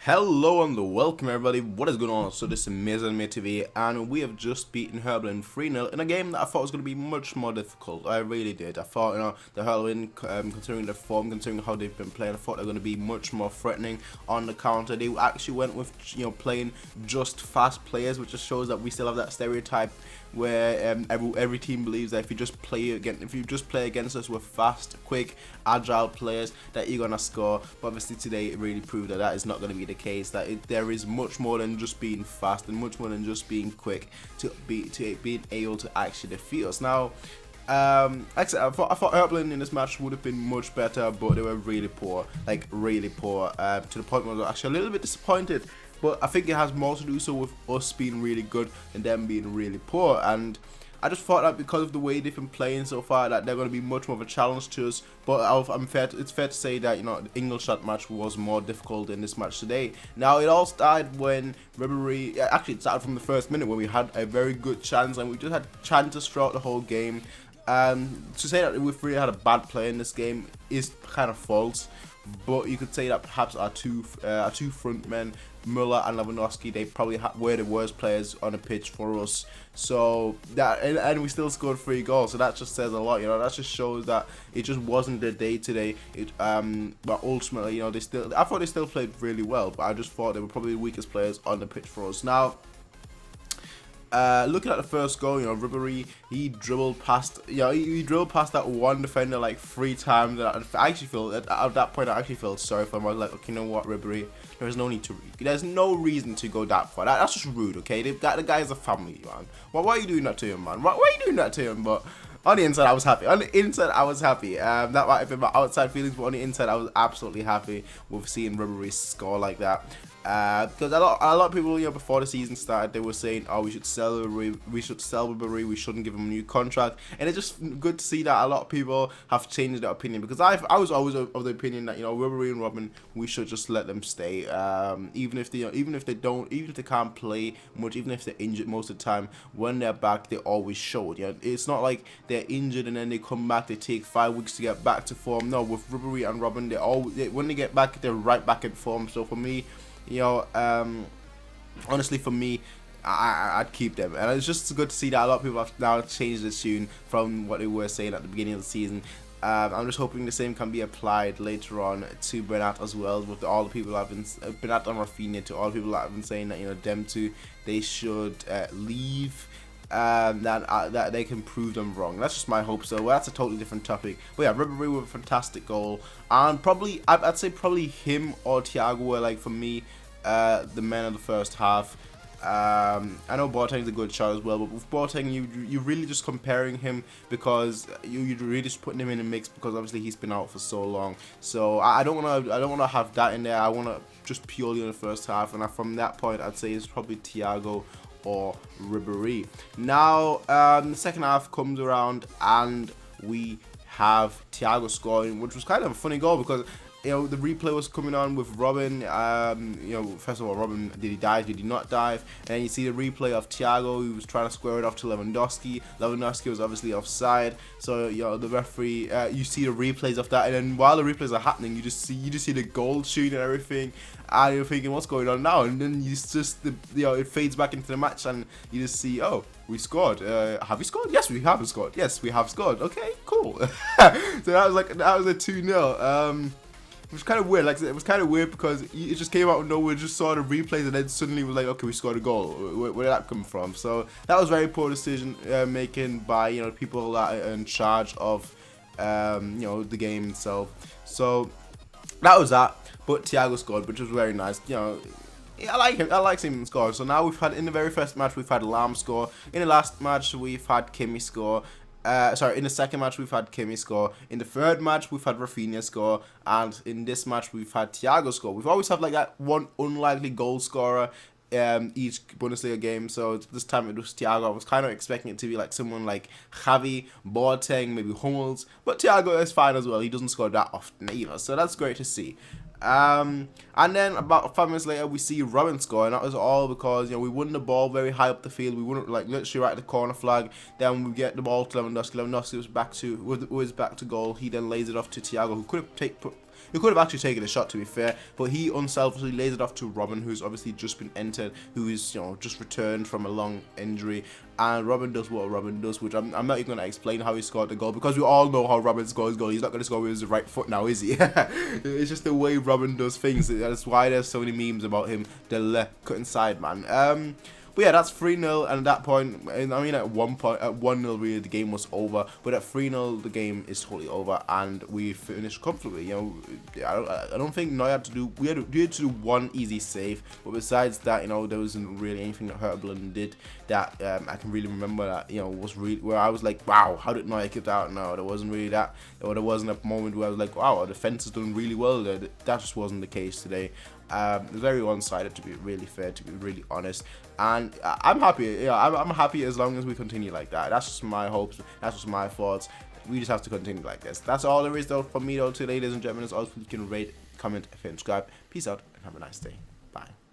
Hello and welcome everybody, what is going on? So this is Amazing TV and we have just beaten Hertha 3-0 in a game that I thought was going to be much more difficult. I really did. I thought, the Hertha, considering their form, considering how they've been playing, I thought they were going to be much more threatening on the counter. They actually went with, playing just fast players, which just shows that we still have that stereotype where every team believes that if you just play against us with fast, quick, agile players, that you're gonna score. But obviously today it really proved that is not going to be the case. That there is much more than just being fast and much more than just being quick to being able to actually defeat us. Now, like I said, I thought Hertha in this match would have been much better, but they were really poor, like really poor, to the point where I was actually a little bit disappointed. But I think it has more to do so with us being really good and them being really poor. And I just thought that because of the way they've been playing so far, that they're going to be much more of a challenge to us. But it's fair to say that the Ingolstadt match was more difficult in this match today. Now it all started when Ribery, actually it started from the first minute when we had a very good chance, and we just had chances throughout the whole game. To say that we've really had a bad play in this game is kind of false. But you could say that perhaps our two front men, Müller and Lewandowski, they probably were the worst players on the pitch for us. So that and we still scored 3 goals. So that just says a lot. That just shows that it just wasn't their day today. But ultimately, I thought they still played really well. But I just thought they were probably the weakest players on the pitch for us. Now, looking at the first goal, Ribery, he dribbled past, he dribbled past that one defender like 3 times. And I actually feel at that point, I actually felt sorry for him. I was like, okay, you know what, Ribery, there's no need to, there's no reason to go that far. That's just rude, okay? The guy is a family, man. Why are you doing that to him, man? Why are you doing that to him? But on the inside, I was happy. On the inside, I was happy. That might have been my outside feelings, but on the inside, I was absolutely happy with seeing Ribery score like that. Because a lot of people, before the season started, they were saying, oh, we should sell Ribery, we shouldn't give him a new contract. And it's just good to see that a lot of people have changed their opinion, because I was always of the opinion that Ribery and Robin, we should just let them stay. Even if they can't play much, even if they're injured most of the time, when they're back, they always show it. It's not like they're injured and then they come back, they take 5 weeks to get back to form. No, with Ribery and Robin, when they get back, they're right back in form. So for me, honestly, for me, I'd keep them. And it's just good to see that a lot of people have now changed the tune from what they were saying at the beginning of the season. I'm just hoping the same can be applied later on to Bernat as well, with all the people that have been Bernat and Rafinha, to all the people that have been saying that them two, they should leave. That they can prove them wrong. That's just my hope. So that's a totally different topic. But yeah, Ribery with a fantastic goal, and probably I'd say probably him or Thiago were, like, for me, the men of the first half. I know Boateng's a good shot as well, but with Boateng, you really just comparing him because you're really just putting him in the mix because obviously he's been out for so long. So I don't wanna have that in there. I wanna just purely in the first half, and from that point, I'd say it's probably Thiago or Ribery. Now, the second half comes around and we have Thiago scoring, which was kind of a funny goal because the replay was coming on with Robin. First of all, Robin, did he dive? Did he not dive? And then you see the replay of Thiago, who was trying to square it off to Lewandowski. Lewandowski was obviously offside. So the referee, you see the replays of that, and then while the replays are happening, you just see the goal shooting and everything, and you're thinking, what's going on now? And then it fades back into the match, and you just see, oh, we scored. Have we scored? Yes, we have scored. Yes, we have scored. Okay, cool. So that was a 2-0. It was kind of weird. Like, it was kind of weird because it just came out of nowhere. Just saw the replays and then suddenly was like, okay, we scored a goal. Where did that come from? So that was very poor decision making by people that are in charge of the game itself. So that was that. But Thiago scored, which was very nice. I like him. I like seeing him score. So now we've had, in the very first match, we've had Lam score. In the last match, we've had Kimi score. In the second match, we've had Kimi score. In the third match, we've had Rafinha score. And in this match, we've had Thiago score. We've always had like that one unlikely goal scorer each Bundesliga game. So this time it was Thiago. I was kind of expecting it to be like someone like Xavi, Boateng, maybe Hummels. But Thiago is fine as well. He doesn't score that often either. So that's great to see. And then about 5 minutes later, we see Robin score, and that was all because we won the ball very high up the field. We won, like, literally right at the corner flag. Then we get the ball to Lewandowski. Lewandowski was back to goal. He then lays it off to Thiago, who could have He could have actually taken a shot, to be fair, but he unselfishly lays it off to Robin, who's obviously just been entered, who is, you know, just returned from a long injury. And Robin does what Robin does, which I'm not even going to explain how he scored the goal, because we all know how Robin scores goals. He's not going to score with his right foot now, is he? It's just the way Robin does things. That's why there's so many memes about him, the left cut inside, man. But yeah, that's 3-0, and at that point, I mean, at 1-0, really, the game was over. But at 3-0, the game is totally over, and we finished comfortably. You know, I don't think Neuer had to do. We had to do one easy save, but besides that, you know, there wasn't really anything that Hertha did that I can really remember that, you know, was really where I was like, wow, how did Neuer keep that out? No, there wasn't really that. Or there wasn't a moment where I was like, wow, our defense is doing really well. That just wasn't the case today. Very one-sided, to be really fair, to be really honest, and I'm happy. Yeah, I'm happy as long as we continue like that. That's just my hopes. That's just my thoughts. We just have to continue like this. That's all there is though for me though today, ladies and gentlemen. As always, you can rate, comment, and subscribe. Peace out and have a nice day. Bye.